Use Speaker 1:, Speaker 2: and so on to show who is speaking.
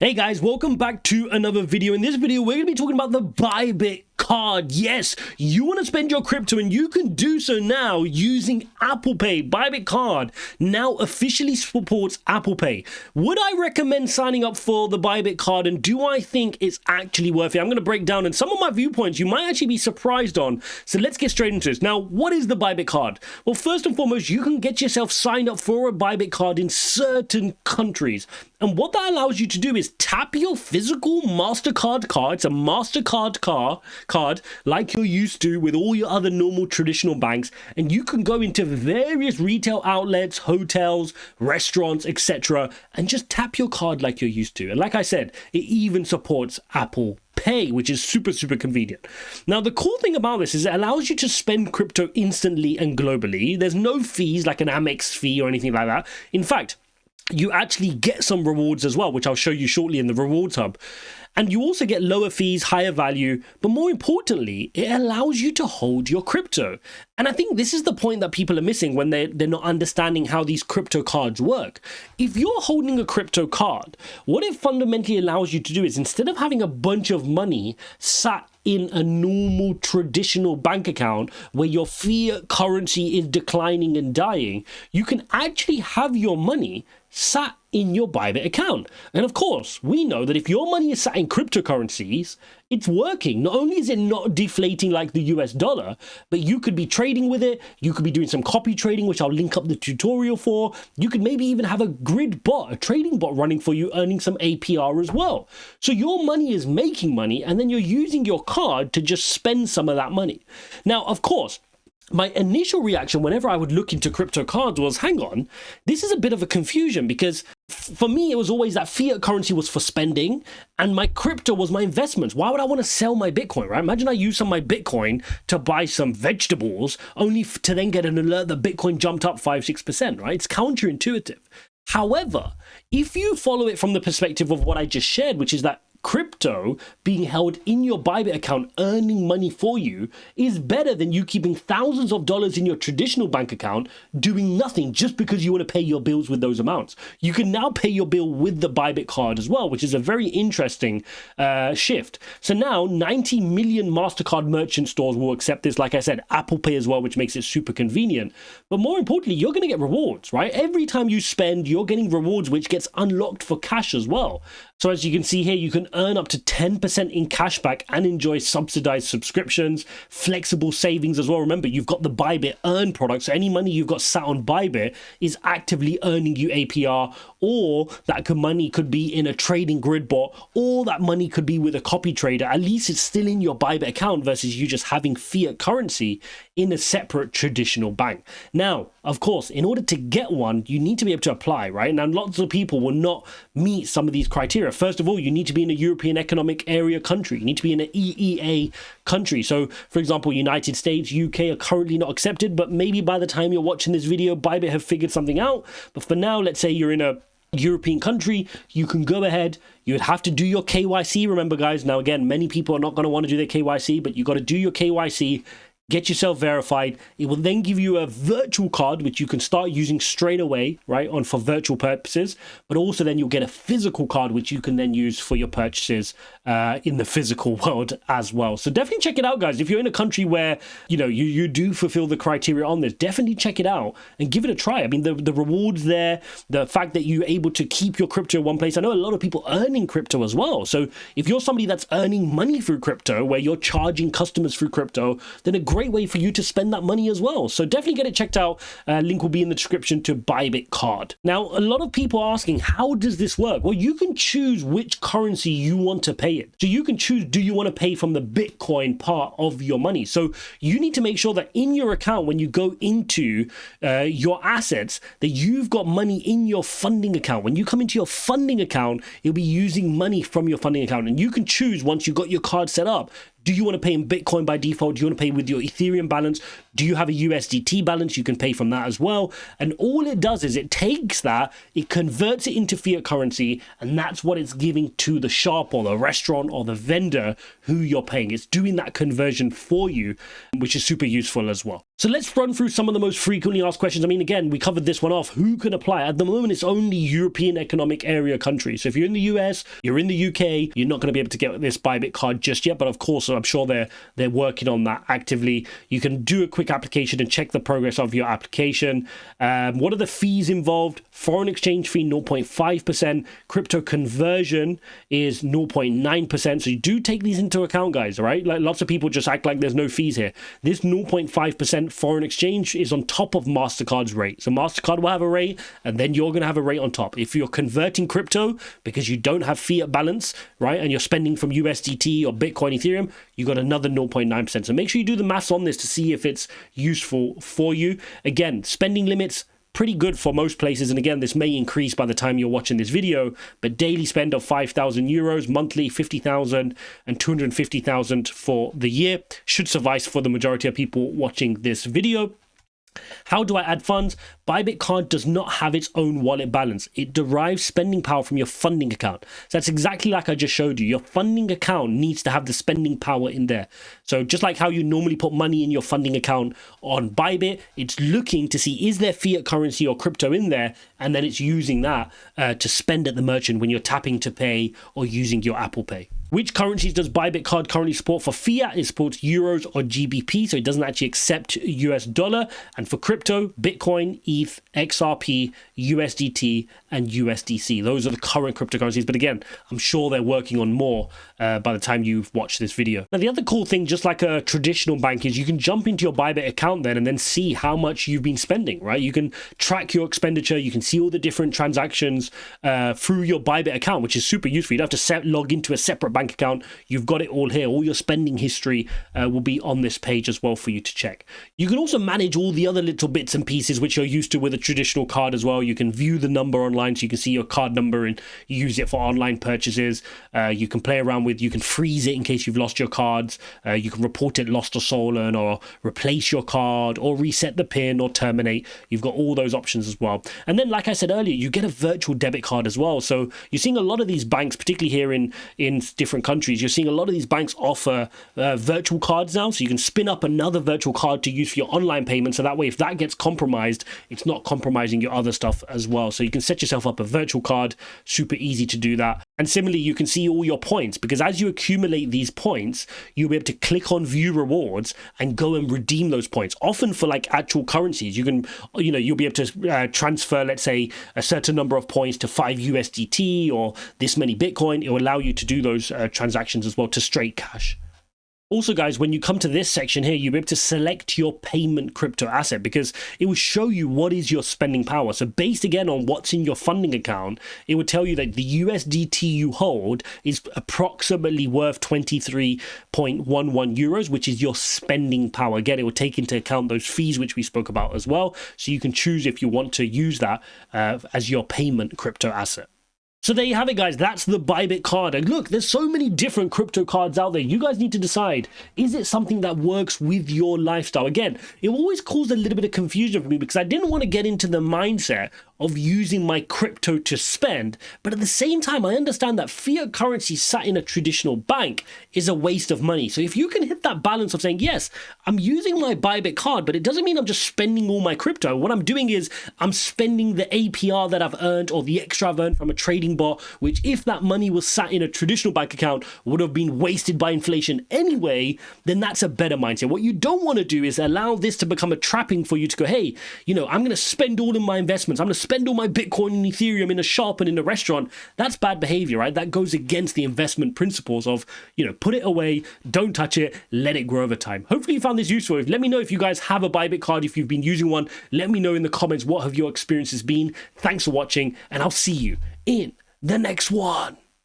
Speaker 1: Hey guys, welcome back to another video. In this video, we're going to be talking about the Bybit card. Yes, you want to spend your crypto and you can do so now using Apple Pay. Bybit card now officially supports Apple Pay. Would I recommend signing up for the Bybit card, and do I think it's actually worth it? I'm going to break down, and some of my viewpoints you might actually be surprised on. So let's get straight into this. Now, what is the Bybit card? Well, first and foremost, you can get yourself signed up for a Bybit card in certain countries. And what that allows you to do is tap your physical MasterCard card. It's a MasterCard card like you're used to with all your other normal traditional banks. And you can go into various retail outlets, hotels, restaurants, etc. and just tap your card like you're used to. And like I said, it even supports Apple Pay, which is super convenient. Now, the cool thing about this is it allows you to spend crypto instantly and globally. There's no fees like an Amex fee or anything like that. In fact, you actually get some rewards as well, which I'll show you shortly in the rewards hub. And you also get lower fees, higher value, but more importantly, it allows you to hold your crypto. And I think this is the point that people are missing when they're not understanding how these crypto cards work. If you're holding a crypto card, what it fundamentally allows you to do is, instead of having a bunch of money sat in a normal traditional bank account where your fiat currency is declining and dying, you can actually have your money sat in your Bybit account. And of course, we know that if your money is sat in cryptocurrencies, it's working. Not only is it not deflating like the US dollar, but you could be trading with it. You could be doing some copy trading, which I'll link up the tutorial for. You could maybe even have a grid bot, a trading bot running for you, earning some APR as well. So your money is making money, and then you're using your card to just spend some of that money. Now, of course, my initial reaction whenever I would look into crypto cards was, hang on, this is a bit of a confusion, because for me, it was always that fiat currency was for spending and my crypto was my investments. Why would I want to sell my Bitcoin, right? Imagine I use some of my Bitcoin to buy some vegetables only to then get an alert that Bitcoin jumped up 5-6%, right? It's counterintuitive. However, if you follow it from the perspective of what I just shared, which is that crypto being held in your Bybit account earning money for you is better than you keeping thousands of dollars in your traditional bank account doing nothing just because you want to pay your bills with those amounts. You can now pay your bill with the Bybit card as well, which is a very interesting shift. So now 90 million MasterCard merchant stores will accept this. Like I said, Apple Pay as well, which makes it super convenient. But more importantly, you're going to get rewards, right? Every time you spend, you're getting rewards, which gets unlocked for cash as well. So as you can see here, you can earn up to 10% in cashback and enjoy subsidized subscriptions, flexible savings as well. Remember, you've got the Bybit Earn product, so any money you've got sat on Bybit is actively earning you APR, or that money could be in a trading grid bot, or that money could be with a copy trader. At least it's still in your Bybit account versus you just having fiat currency in a separate traditional bank. Now, of course, in order to get one, you need to be able to apply, right? Now, lots of people will not meet some of these criteria. First of all, you need to be in a European Economic Area country. You need to be in an EEA country. So, for example, United States, UK are currently not accepted, but maybe by the time you're watching this video, Bybit have figured something out. But for now, let's say you're in a European country, you can go ahead. You would have to do your KYC. Remember, guys, now again, many people are not going to want to do their KYC, but you got to do your KYC. Get yourself verified. It will then give you a virtual card, which you can start using straight away, right, on for virtual purposes. But also then you'll get a physical card, which you can then use for your purchases in the physical world as well. So definitely check it out, guys. If you're in a country where, you know, you do fulfill the criteria on this, definitely check it out and give it a try. I mean, the rewards there, the fact that you're able to keep your crypto in one place. I know a lot of people earning crypto as well. So if you're somebody that's earning money through crypto, where you're charging customers through crypto, then a great way for you to spend that money as well. So definitely get it checked out. Link will be in the description to Bybit card. Now, a lot of people are asking, how does this work? Well, you can choose which currency you want to pay in. So you can choose, do you want to pay from the Bitcoin part of your money? So you need to make sure that in your account, when you go into your assets, that you've got money in your funding account. When you come into your funding account, you'll be using money from your funding account. And you can choose, once you've got your card set up, Do you want to pay in Bitcoin by default? Do you want to pay with your Ethereum balance? Do you have a USDT balance? You can pay from that as well. And all it does is it takes that, it converts it into fiat currency, and that's what it's giving to the shop or the restaurant or the vendor who you're paying. It's doing that conversion for you, which is super useful as well. So let's run through some of the most frequently asked questions. I mean, again, we covered this one off. Who can apply? At the moment, it's only European Economic Area countries. So if you're in the US, you're in the UK, you're not going to be able to get this Bybit card just yet. But of course, I'm sure they're working on that actively. You can do a quick application and check the progress of your application. What are the fees involved? Foreign exchange fee, 0.5%. Crypto conversion is 0.9%. So you do take these into account, guys, all right? Like lots of people just act like there's no fees here. This 0.5% foreign exchange is on top of MasterCard's rate. So MasterCard will have a rate, and then you're going to have a rate on top. If you're converting crypto because you don't have fiat balance, right, and you're spending from USDT or Bitcoin, Ethereum, you got another 0.9%. So make sure you do the maths on this to see if it's useful for you. Again, spending limits, pretty good for most places. And again, this may increase by the time you're watching this video, but daily spend of 5,000 euros, monthly 50,000 and 250,000 for the year should suffice for the majority of people watching this video. How do I add funds? Bybit card does not have its own wallet balance. It derives spending power from your funding account. So that's exactly like I just showed you. Your funding account needs to have the spending power in there. So just like how you normally put money in your funding account on Bybit, it's looking to see, is there fiat currency or crypto in there? And then it's using that to spend at the merchant when you're tapping to pay or using your Apple Pay. Which currencies does Bybit card currently support? For fiat, it supports euros or GBP, so it doesn't actually accept US dollar. And for crypto, Bitcoin, ETH, XRP, USDT, and USDC. Those are the current cryptocurrencies. But again, I'm sure they're working on more by the time you've watched this video. Now, the other cool thing, just like a traditional bank, is you can jump into your Bybit account then and then see how much you've been spending, right? You can track your expenditure. You can see all the different transactions through your Bybit account, which is super useful. You don't have to log into a separate bank account. You've got it all here. All your spending history will be on this page as well for you to check. You can also manage all the other little bits and pieces which you're used to with a traditional card as well. You can view the number online, so you can see your card number and use it for online purchases. You can play around with, you can freeze it in case you've lost your cards. You can report it lost or stolen, or replace your card, or reset the PIN, or terminate. You've got all those options as well. And then, like I said earlier, you get a virtual debit card as well. So you're seeing a lot of these banks, particularly here in different countries, you're seeing a lot of these banks offer virtual cards now. So you can spin up another virtual card to use for your online payments. So that way, if that gets compromised, it's not compromising your other stuff as well. So you can set yourself up a virtual card, super easy to do that. And similarly, you can see all your points, because as you accumulate these points, you'll be able to click on view rewards and go and redeem those points, often for like actual currencies. You can, you'll be able to transfer, let's say, a certain number of points to 5 USDT or this many Bitcoin. It will allow you to do those transactions as well to straight cash. Also, guys, when you come to this section here, you'll be able to select your payment crypto asset, because it will show you what is your spending power. So based again on what's in your funding account, it would tell you that the USDT you hold is approximately worth 23.11 euros, which is your spending power. Again, it will take into account those fees, which we spoke about as well. So you can choose if you want to use that as your payment crypto asset. So there you have it, guys. That's the Bybit card. And look, there's so many different crypto cards out there. You guys need to decide, is it something that works with your lifestyle? Again, it always caused a little bit of confusion for me, because I didn't want to get into the mindset of using my crypto to spend. But at the same time, I understand that fiat currency sat in a traditional bank is a waste of money. So if you can hit that balance of saying, yes, I'm using my Bybit card, but it doesn't mean I'm just spending all my crypto. What I'm doing is I'm spending the APR that I've earned, or the extra I've earned from a trading bot, which if that money was sat in a traditional bank account would have been wasted by inflation anyway, then that's a better mindset. What you don't want to do is allow this to become a trapping for you to go, hey, I'm going to spend all of my investments. I'm going to spend all my Bitcoin and Ethereum in a shop and in a restaurant. That's bad behavior, right? That goes against the investment principles of, put it away, don't touch it, let it grow over time. Hopefully you found this useful. Let me know if you guys have a Bybit card, if you've been using one. Let me know in the comments, what have your experiences been? Thanks for watching, and I'll see you in the next one.